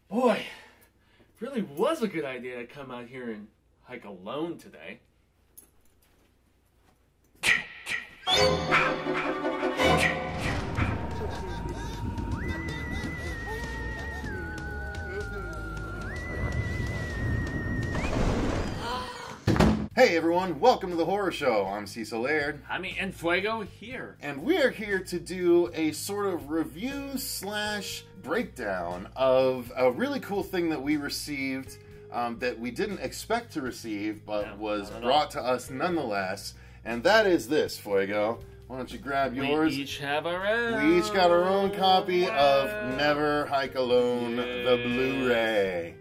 Boy, it really was a good idea to come out here and hike alone today. Hey everyone, welcome to the Horror Show. I'm Cecil Laird. I'm and Fuego here. And we're here to do a sort of review slash breakdown of a really cool thing that we received that we didn't expect to receive, but was brought to us nonetheless. And that is this, Fuego. Why don't you grab yours? We each have our own. We each got our own copy of Never Hike Alone, the Blu-ray.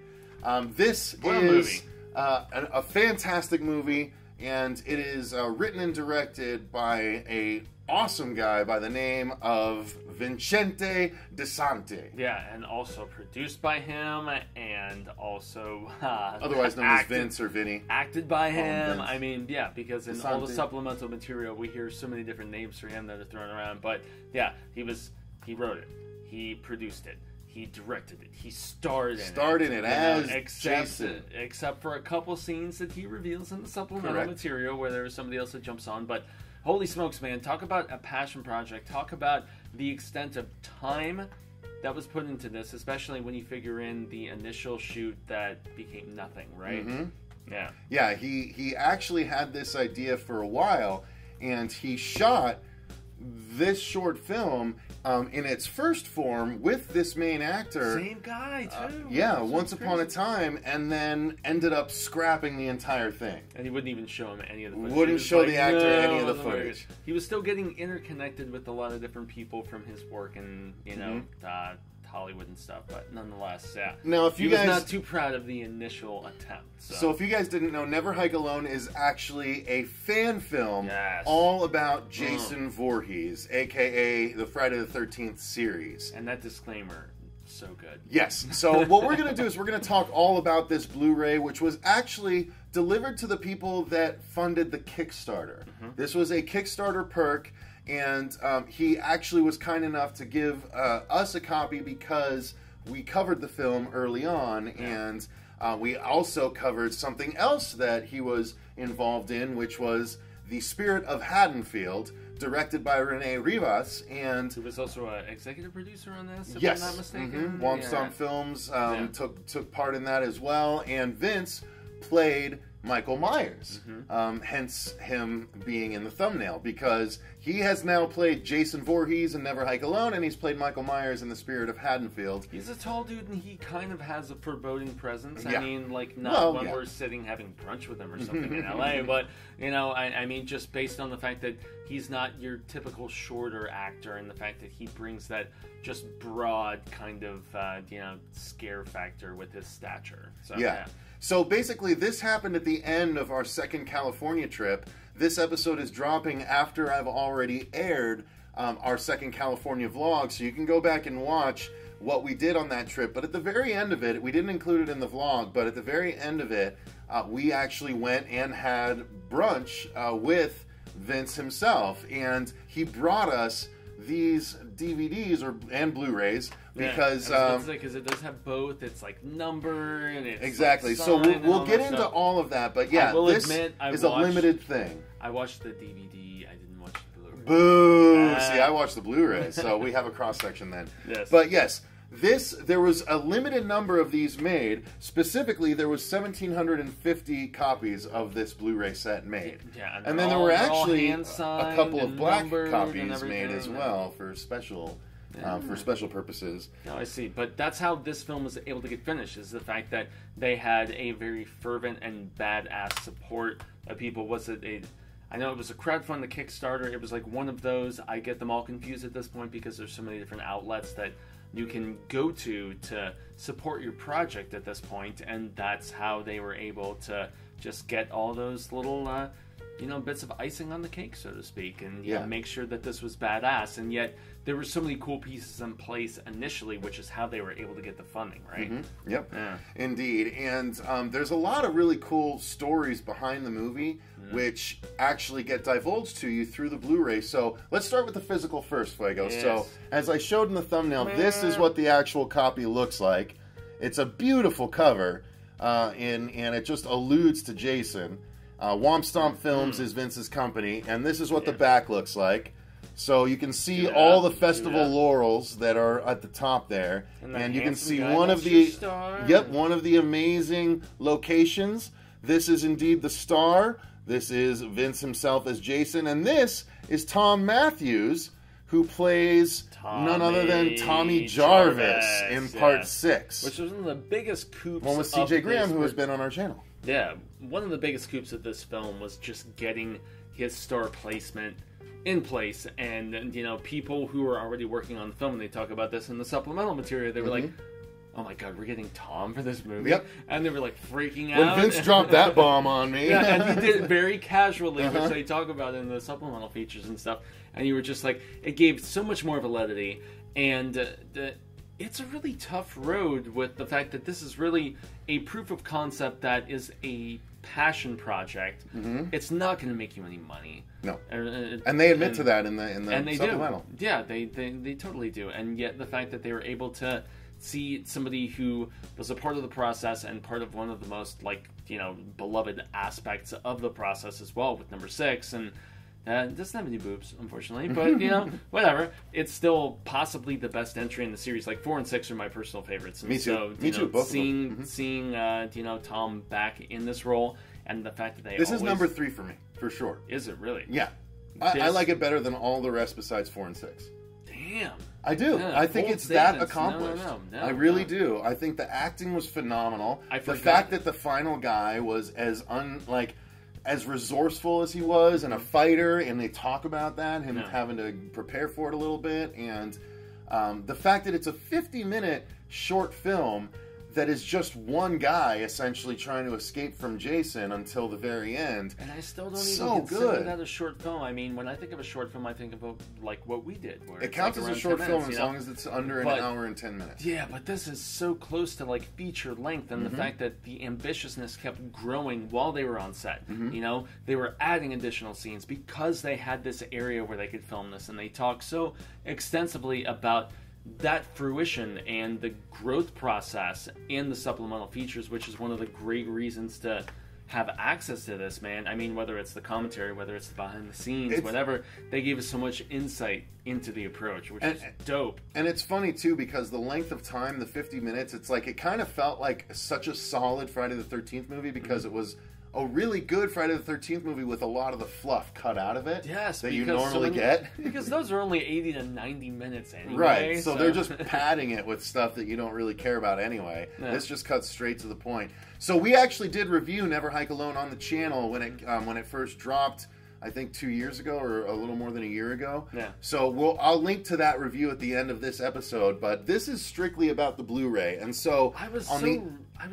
This is movie. A fantastic movie, and it is written and directed by an awesome guy by the name of Vincente DiSanti. Yeah, and also produced by him, and also otherwise known as Vince or Vinny. Acted by him. Vince. I mean, yeah, because in DiSanti. all the supplemental material, we hear so many different names for him that are thrown around. But yeah, he wrote it, he produced it. He directed it. He starred in it as Jason. Except for a couple scenes that he reveals in the supplemental material where there's somebody else that jumps on. But holy smokes, man. Talk about a passion project. Talk about the extent of time that was put into this, especially when you figure in the initial shoot that became nothing, right? Mm-hmm. Yeah. Yeah, he actually had this idea for a while, and he shot this short film in its first form with this main actor. Same guy, too. Yeah, Once Upon a Time, and then ended up scrapping the entire thing. And he wouldn't even show him any of the footage. Wouldn't show the actor any of the footage. He was still getting interconnected with a lot of different people from his work and, you know, Hollywood and stuff, but nonetheless, yeah. Now, if you guys, he was not too proud of the initial attempt. So if you guys didn't know, Never Hike Alone is actually a fan film all about Jason Voorhees, aka the Friday the 13th series. And that disclaimer, so good. Yes. So what we're going to do is we're going to talk all about this Blu-ray, which was actually delivered to the people that funded the Kickstarter. This was a Kickstarter perk. And he actually was kind enough to give us a copy because we covered the film early on, and we also covered something else that he was involved in, which was The Spirit of Haddonfield, directed by Rene Rivas, and who was also an executive producer on this, if yes, I'm not mistaken. Womp Films took part in that as well, and Vince played Michael Myers, hence him being in the thumbnail, because he has now played Jason Voorhees in Never Hike Alone, and he's played Michael Myers in The Spirit of Haddonfield. He's a tall dude, and he kind of has a foreboding presence. Yeah. I mean, like, not when we're sitting having brunch with him or something in LA, but, you know, I mean, just based on the fact that he's not your typical shorter actor, and the fact that he brings that just broad kind of, you know, scare factor with his stature. So, yeah. So basically, this happened at the end of our second California trip. This episode is dropping after I've already aired our second California vlog, so you can go back and watch what we did on that trip. But at the very end of it, we didn't include it in the vlog, but at the very end of it, we actually went and had brunch with Vince himself, and he brought us these DVDs and Blu-rays because it does have both. It's like numbered and it's exactly. Like so we'll get into all of that, but yeah, this is a limited thing. I watched the DVD. I didn't watch the Blu-ray. Boo! See, I watched the Blu-ray, so we have a cross section then. Yes, but yes. There was a limited number of these made. Specifically, there was 1,750 copies of this Blu-ray set made. Yeah, and then there were actually a couple of black copies made as well for special purposes. No, I see. But that's how this film was able to get finished, is the fact that they had a very fervent and badass support of people. I know it was a crowdfund, the Kickstarter. It was like one of those. I get them all confused at this point because there's so many different outlets that you can go to support your project at this point, and that's how they were able to just get all those little bits of icing on the cake, so to speak, and make sure that this was badass. And yet there were so many cool pieces in place initially, which is how they were able to get the funding, right? Mm-hmm. Yep, indeed. And there's a lot of really cool stories behind the movie, which actually get divulged to you through the Blu-ray. So let's start with the physical first, Fuego. Yes. So as I showed in the thumbnail, this is what the actual copy looks like. It's a beautiful cover, and it just alludes to Jason. Womp Stomp Films is Vince's company, and this is what the back looks like. So you can see all the festival laurels that are at the top there, and you can see one of the amazing locations. This is indeed the star. This is Vince himself as Jason, and this is Tom Matthews, who plays none other than Tommy Jarvis in Part 6. Which was one of the biggest coups. One with C.J. Graham, who has been on our channel. Yeah, one of the biggest coups of this film was just getting his star placement in place, and you know, people who were already working on the film, and they talk about this in the supplemental material, they were like, oh my god, we're getting Tom for this movie? Yep. And they were like freaking out. When Vince dropped that bomb on me. Yeah, and he did it very casually, which they talk about in the supplemental features and stuff, and you were just like, it gave so much more of a levity, and it's a really tough road with the fact that this is really a proof of concept that is a passion project. It's not going to make you any money. No, and they admit to that in the and they supplemental. Do. Yeah, they totally do. And yet the fact that they were able to see somebody who was a part of the process and part of one of the most, like, you know, beloved aspects of the process as well with number 6, and doesn't have any boobs, unfortunately, but you know, whatever. It's still possibly the best entry in the series. Like 4 and 6 are my personal favorites. And Me too. So, Me too. Both seeing of them. seeing you know, Tom back in this role, and the fact that this is number 3 for me, for sure. Is it really? Yeah, I like it better than all the rest besides 4 and 6. Damn. I do. Yeah, I think it's that accomplished. No, I really do. I think the acting was phenomenal. The fact that the final guy was as resourceful as he was, and a fighter, and they talk about that, him having to prepare for it a little bit, and the fact that it's a 50-minute short film that is just one guy essentially trying to escape from Jason until the very end. And I still don't even consider that a short film. I mean, when I think of a short film, I think of like what we did. Where it counts as a short film as long as it's under an hour and 10 minutes. Yeah, but this is so close to like feature length, and the fact that the ambitiousness kept growing while they were on set. You know, they were adding additional scenes because they had this area where they could film this, and they talked so extensively about that fruition and the growth process in the supplemental features, which is one of the great reasons to have access to this, man. I mean, whether it's the commentary, whether it's the behind the scenes, whatever, they gave us so much insight into the approach, which is dope. And it's funny too, because the length of time, the 50 minutes, it's like, it kind of felt like such a solid Friday the 13th movie, because it was a really good Friday the 13th movie with a lot of the fluff cut out of it. Yes, that you normally get. Because those are only 80 to 90 minutes anyway. Right, so they're just padding it with stuff that you don't really care about anyway. Yeah. This just cuts straight to the point. So we actually did review Never Hike Alone on the channel when it first dropped, I think 2 years ago, or a little more than a year ago. Yeah. So I'll link to that review at the end of this episode, but this is strictly about the Blu-ray. And so I was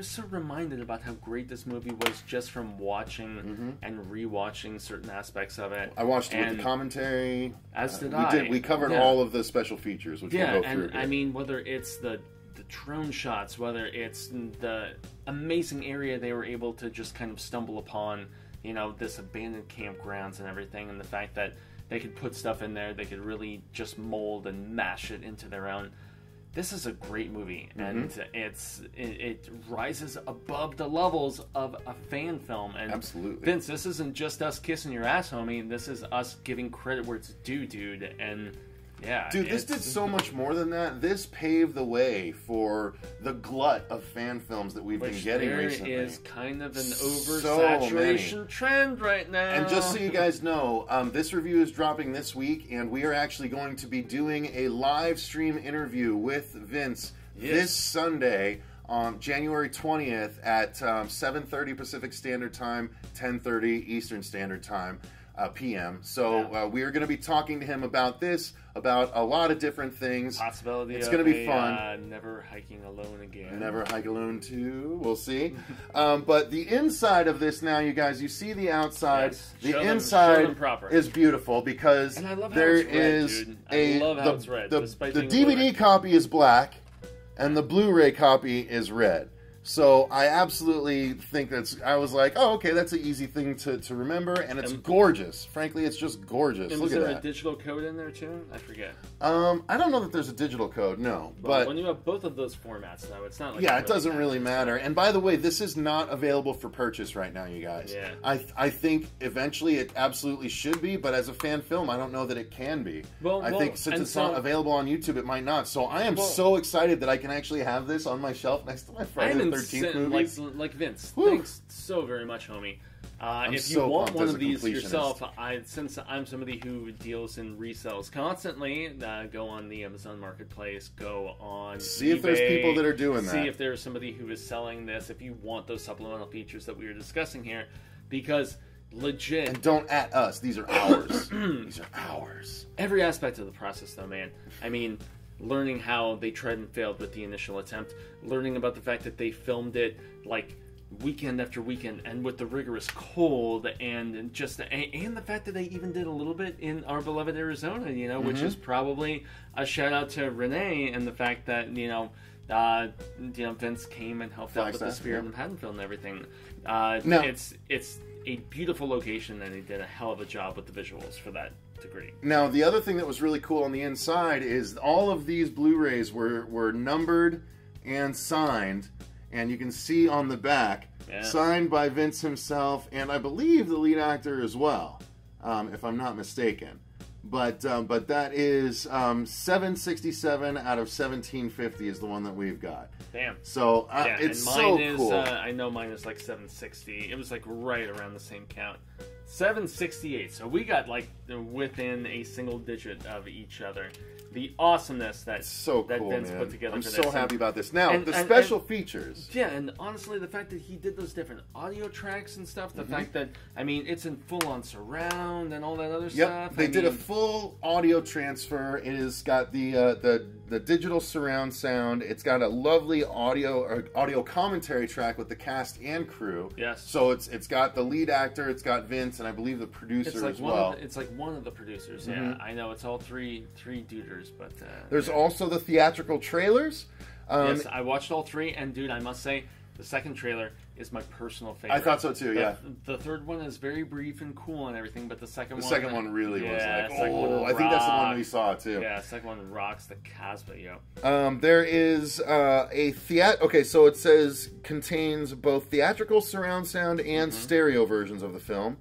so reminded about how great this movie was just from watching and rewatching certain aspects of it. I watched it with the commentary. As did I. We covered all of the special features, which we'll go through. And I mean, whether it's the drone shots, whether it's the amazing area they were able to just kind of stumble upon, you know, this abandoned campgrounds and everything, and the fact that they could put stuff in there, they could really just mold and mash it into their own. This is a great movie, and it rises above the levels of a fan film. And absolutely, Vince, this isn't just us kissing your ass, homie. This is us giving credit where it's due, dude. And yeah, dude, this did so much more than that. This paved the way for the glut of fan films that we've been getting recently. There is kind of an oversaturation trend right now. And just so you guys know, this review is dropping this week, and we are actually going to be doing a live stream interview with Vince this Sunday on January 20th at 7:30 Pacific Standard Time, 10:30 Eastern Standard Time. PM. So we are going to be talking to him about this, about a lot of different things. Possibility it's going to be fun. Never hiking alone again. Never hike alone too. We'll see. But the inside of this now, you guys, you see the outside. Yes. The inside is beautiful because there is the DVD copy is black and the Blu-ray copy is red. So I absolutely think I was like, oh, okay, that's an easy thing to remember, and it's gorgeous. Frankly, it's just gorgeous. Look at that. Is there a digital code in there too? I forget. I don't know that there's a digital code, no. Well, but when you have both of those formats, though, it's not like it doesn't really matter. And by the way, this is not available for purchase right now, you guys. Yeah. I think eventually it absolutely should be, but as a fan film, I don't know that it can be. I think since it's not available on YouTube, it might not. So I am so excited that I can actually have this on my shelf next to my Friday the 13th movies. Like Vince, Whew. Thanks so very much, homie. If you want one of these yourself, since I'm somebody who deals in resells constantly, go on the Amazon Marketplace, go on see eBay, if there's people that are doing that. See if there's somebody who is selling this. If you want those supplemental features that we were discussing here, because legit, and don't at us. These are ours. These are ours. Every aspect of the process, though, man. I mean, learning how they tried and failed with the initial attempt, learning about the fact that they filmed it like weekend after weekend, and with the rigorous cold, and just and the fact that they even did a little bit in our beloved Arizona, which is probably a shout out to Renee and the fact that Vince came and helped out with the Spirit and Haddonfield and everything. It's a beautiful location, and they did a hell of a job with the visuals for that degree. Now, the other thing that was really cool on the inside is all of these Blu-rays were numbered and signed, and you can see on the back, signed by Vince himself, and I believe the lead actor as well, if I'm not mistaken. But that is 767 out of 1750 is the one that we've got. Damn. So it's so cool. I know mine is like 760. It was like right around the same count. 768. So we got like within a single digit of each other. The awesomeness that Vince put together. I'm so happy about this. Now, the special features. Yeah, and honestly, the fact that he did those different audio tracks and stuff, the fact that, I mean, it's in full-on surround and all that other stuff. They did a full audio transfer. It has got the digital surround sound. It's got a lovely audio commentary track with the cast and crew. Yes. So it's got the lead actor, it's got Vince, and I believe the producer as well. It's like one of the producers, yeah. I know, it's all three duders. But there's also the theatrical trailers. Yes, I watched all three, and dude, I must say, the second trailer is my personal favorite. I thought so too. The third one is very brief and cool and everything, but the second one really was like, I think that's the one we saw too. Yeah, the second one rocks the Casbah, yo. There is a Okay, so it says contains both theatrical surround sound and stereo versions of the film.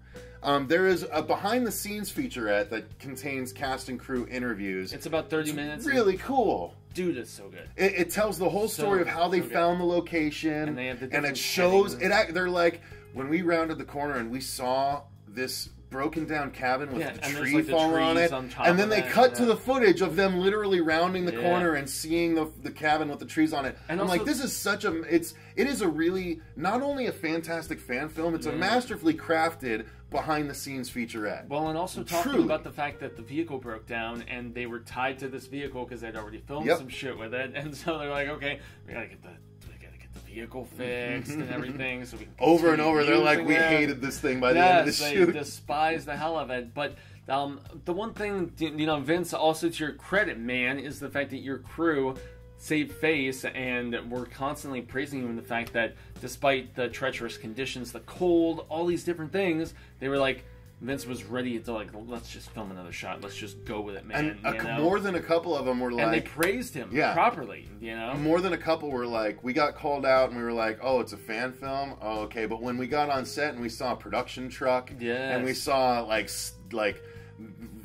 There is a behind-the-scenes featurette that contains cast and crew interviews. It's about 30 minutes. Really cool. Dude, it's so good. It tells the whole story of how they found the location, and it shows they're like, when we rounded the corner and we saw this broken down cabin with the tree falling on it, and then they cut to the footage of them literally rounding the corner and seeing the cabin with the trees on it. And I'm like, this is such a it is a really, not only a fantastic fan film, it's a masterfully crafted behind the scenes featurette. Well, and also talking about the fact that the vehicle broke down and they were tied to this vehicle because they'd already filmed some shit with it, and so they're like, okay, we gotta get the vehicle fixed and everything, so we can over and over. They're like, we hated this thing by the end of the shoot. They despise the hell of it. But the one thing, Vince, also to your credit, man, is the fact that your crew saved face, and we're constantly praising you in the fact that despite the treacherous conditions, the cold, all these different things, they were like, Vince was ready to like, let's just film another shot. Let's just go with it, man. And more than a couple of them were like, and they praised him properly. More than a couple were like, we got called out and we were like, oh, it's a fan film. Oh, okay. But when we got on set and we saw a production truck, and we saw like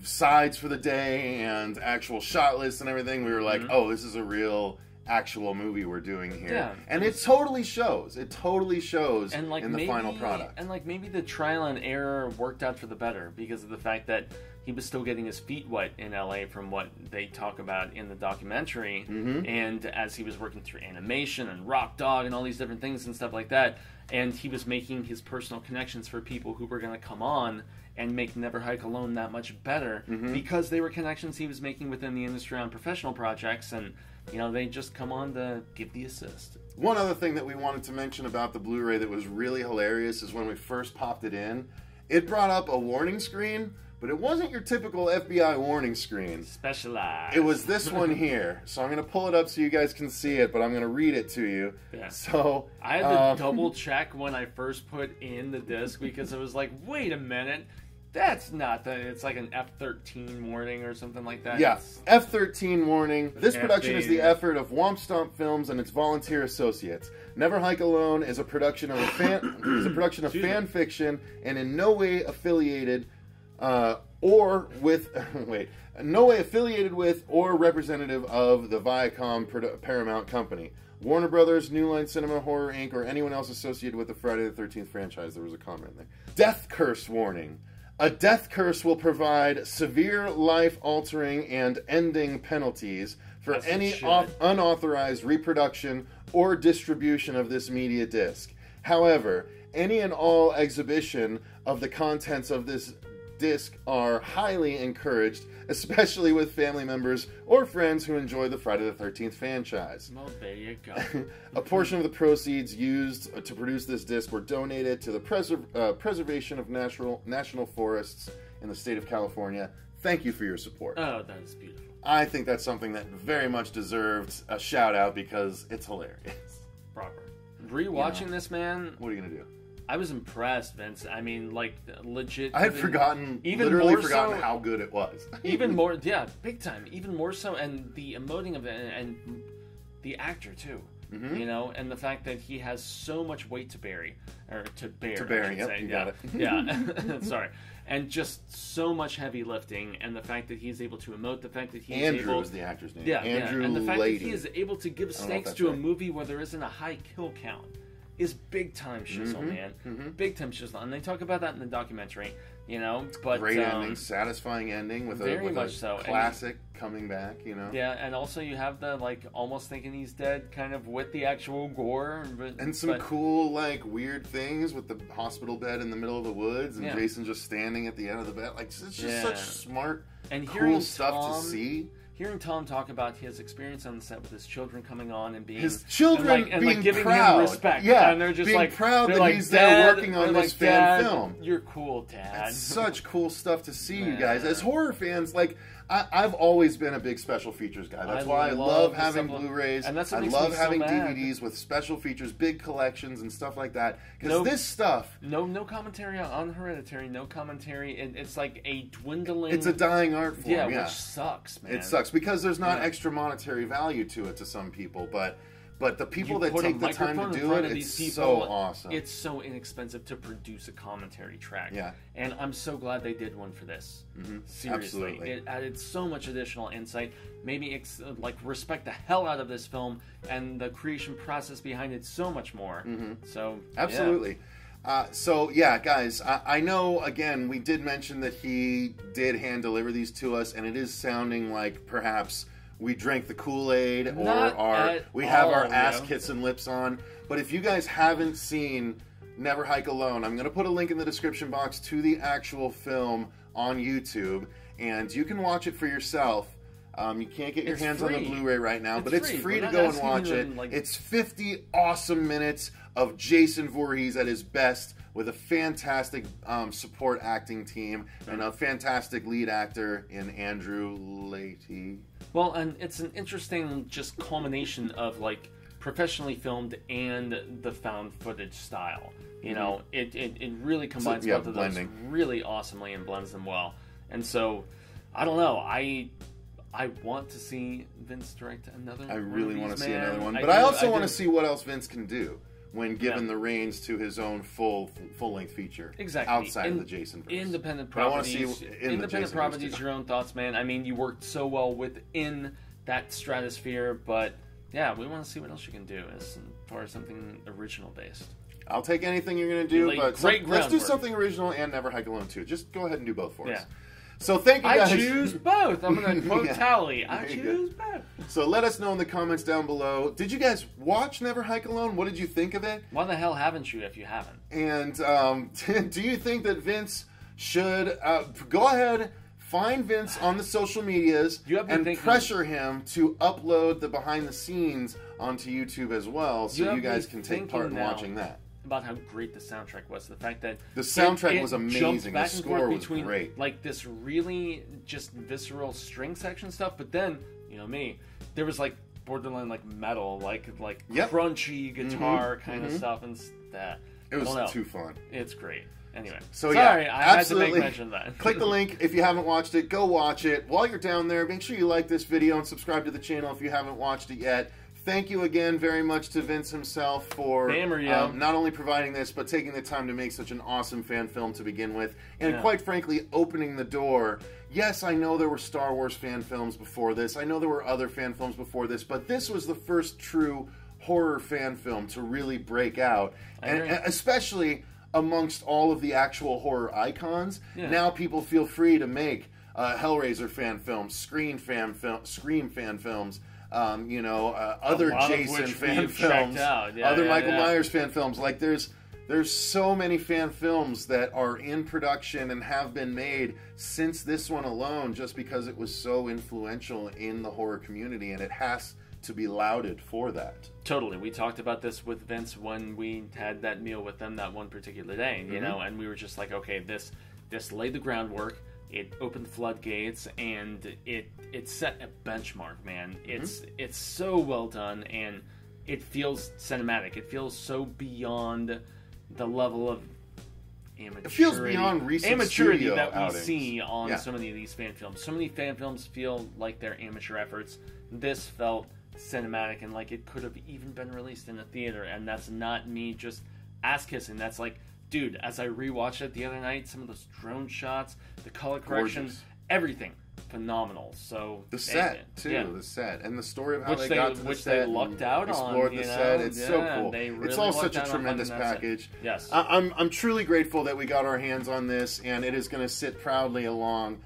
sides for the day and actual shot lists and everything, we were like, oh, this is a real actual movie we're doing here. And it totally shows. It totally shows in the final product. And like maybe the trial and error worked out for the better because of the fact that he was still getting his feet wet in LA from what they talk about in the documentary. And as he was working through animation and Rock Dog and all these different things and stuff like that, and he was making his personal connections for people who were going to come on and make Never Hike Alone that much better because they were connections he was making within the industry on professional projects, and they just come on to give the assist. One other thing that we wanted to mention about the Blu-ray that was really hilarious is when we first popped it in, it brought up a warning screen But it wasn't your typical FBI warning screen. Specialized. It was this one here. So I'm going to pull it up so you guys can see it, but I'm going to read it to you. Yeah. So I had to double check when I first put in the disc because it was like, wait a minute. That's not the. It's like an F-13 warning or something like that. Yeah, F-13 warning. This production is the FD. effort of Womp Stomp Films and its volunteer associates. Never Hike Alone is a production of fan fiction and in no way affiliated or with no way affiliated with or representative of the Viacom Paramount Company, Warner Brothers, New Line Cinema, Horror Inc., or anyone else associated with the Friday the 13th franchise. There was a comment there. Death curse warning. A death curse will provide severe life-altering and ending penalties for any unauthorized reproduction or distribution of this media disc. However, any and all exhibition of the contents of this disc are highly encouraged, especially with family members or friends who enjoy the Friday the 13th franchise. Well, there you go. A portion of the proceeds used to produce this disc were donated to the preservation of national forests in the state of California. Thank you for your support. Oh, that is beautiful. I think that's something that very much deserved a shout out because it's hilarious. Proper. Rewatching this, man. What are you gonna do? I was impressed, Vince. I mean, like, legit. I had literally forgotten how good it was. Even more, yeah, big time. Even more so, and the emoting of it, and the actor, too. Mm-hmm. You know, and the fact that he has so much weight to bear. Yep, you got it. Yeah, sorry. And just so much heavy lifting, and the fact that he's able to emote, the fact that he's Andrew is the actor's name. Yeah, Andrew and the fact Lady. that he is able to give stakes to a movie where there isn't a high kill count. Is big time shizzle, man. Mm-hmm. Big time shizzle. And they talk about that in the documentary, you know. But great ending, satisfying ending with a classic coming back, you know. Yeah, and also you have the, like, almost thinking he's dead kind of with the actual gore. And some cool, like, weird things with the hospital bed in the middle of the woods and Jason just standing at the end of the bed. Like, it's just such smart, and cool stuff to see. Hearing Tom talk about his experience on the set with his children coming on and being his children and giving proud. Him respect, and they're just being proud that like, he's there working on this fan film. You're cool, Dad. It's such cool stuff to see, you guys. As horror fans, like I've always been a big special features guy. That's why I love having Blu-rays. And that's what I love having DVDs with special features, big collections, and stuff like that. Because this stuff, no commentary on Hereditary, no commentary. It's like a dwindling. It's a dying art form. Which sucks, man. It sucks because there's not extra monetary value to it to some people, but the people that take the time to do it, it's so awesome. It's so inexpensive to produce a commentary track. Yeah. And I'm so glad they did one for this. Mm-hmm. Seriously. Absolutely. It added so much additional insight. Made me respect the hell out of this film and the creation process behind it so much more. Mm-hmm. So, absolutely. Guys, I know, again, we did mention that he did hand deliver these to us, and it is sounding like perhaps we drank the Kool-Aid or we have our ass kissing lips on. But if you guys haven't seen Never Hike Alone, I'm going to put a link in the description box to the actual film on YouTube, and you can watch it for yourself. You can't get your hands on the Blu-ray right now, but it's free to go and watch it. It's 50 awesome minutes of Jason Voorhees at his best with a fantastic support acting team and a fantastic lead actor in Andrew Lady. Well, and it's an interesting just culmination of, like, professionally filmed and the found footage style. You know, it really combines both of those really awesomely and blends them well. And so, I don't know, I want to see Vince direct another one. I really want to see another one. But I also want to see what else Vince can do when given the reins to his own full-length feature. Exactly. Outside of the Jason verse. Independent properties. Independent properties, your own thoughts, man. I mean, you worked so well within that stratosphere, but yeah, we want to see what else you can do as far as something original-based. I'll take anything you're going to do, but let's do something original and Never Hike Alone, too. Just go ahead and do both for us. So thank you guys. I choose both. I'm going to quote Tally. I choose both. So let us know in the comments down below. Did you guys watch Never Hike Alone? What did you think of it? Why the hell haven't you if you haven't? And do you think that Vince should go ahead, find Vince on the social medias and pressure him to upload the behind the scenes onto YouTube as well, so you guys can take part in watching that? about how great the soundtrack was. The fact that the soundtrack was jumped amazing. The back and score forth was between, great. like, this really just visceral string section stuff, but then, you know me, there was like borderline like metal, like crunchy guitar kind of stuff, and that it was too fun. It's great. Anyway, so sorry, yeah, I absolutely. had to make mention of that. Click the link if you haven't watched it. Go watch it. While you're down there, make sure you like this video and subscribe to the channel if you haven't watched it yet. Thank you again very much to Vince himself for not only providing this, but taking the time to make such an awesome fan film to begin with. And quite frankly, opening the door. Yes, I know there were Star Wars fan films before this. I know there were other fan films before this. But this was the first true horror fan film to really break out. And especially amongst all of the actual horror icons. Now people feel free to make Hellraiser fan films, Scream fan films, other Jason fan films, other Michael Myers fan films. Like there's so many fan films that are in production and have been made since this one alone, just because it was so influential in the horror community, and it has to be lauded for that. Totally. We talked about this with Vince when we had that meal with them that one particular day, you know, and we were just like, okay, this laid the groundwork. It opened floodgates, and it set a benchmark, man. It's so well done, and it feels cinematic. It feels so beyond the level of amateurity. It feels beyond recent amateurity that we see on so many of these fan films. So many fan films feel like they're amateur efforts. This felt cinematic, and like it could have even been released in a theater, and that's not me just ass-kissing. That's like, dude, as I rewatched it the other night, some of those drone shots, the color correction, everything, phenomenal. So the set too, the set, and the story of how they got to the set, they lucked out explored on, the set. It's so cool. Really it's all such a tremendous package. Yes, I'm truly grateful that we got our hands on this, and it is going to sit proudly along.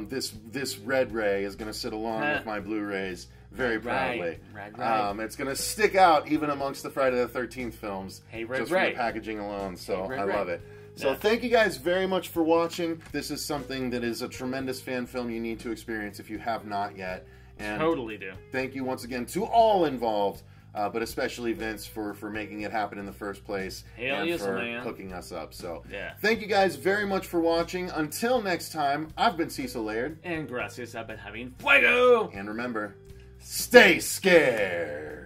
This Red Ray is going to sit along with my Blu-rays very proudly. It's going to stick out even amongst the Friday the 13th films, just from the packaging alone. So I love it. So thank you guys very much for watching. This is something that is a tremendous fan film you need to experience if you have not yet. And totally do. Thank you once again to all involved, but especially Vince for making it happen in the first place and for hooking us up. So thank you guys very much for watching. Until next time, I've been Cecil Laird. And gracias, I've been having Fuego. And remember, stay scared.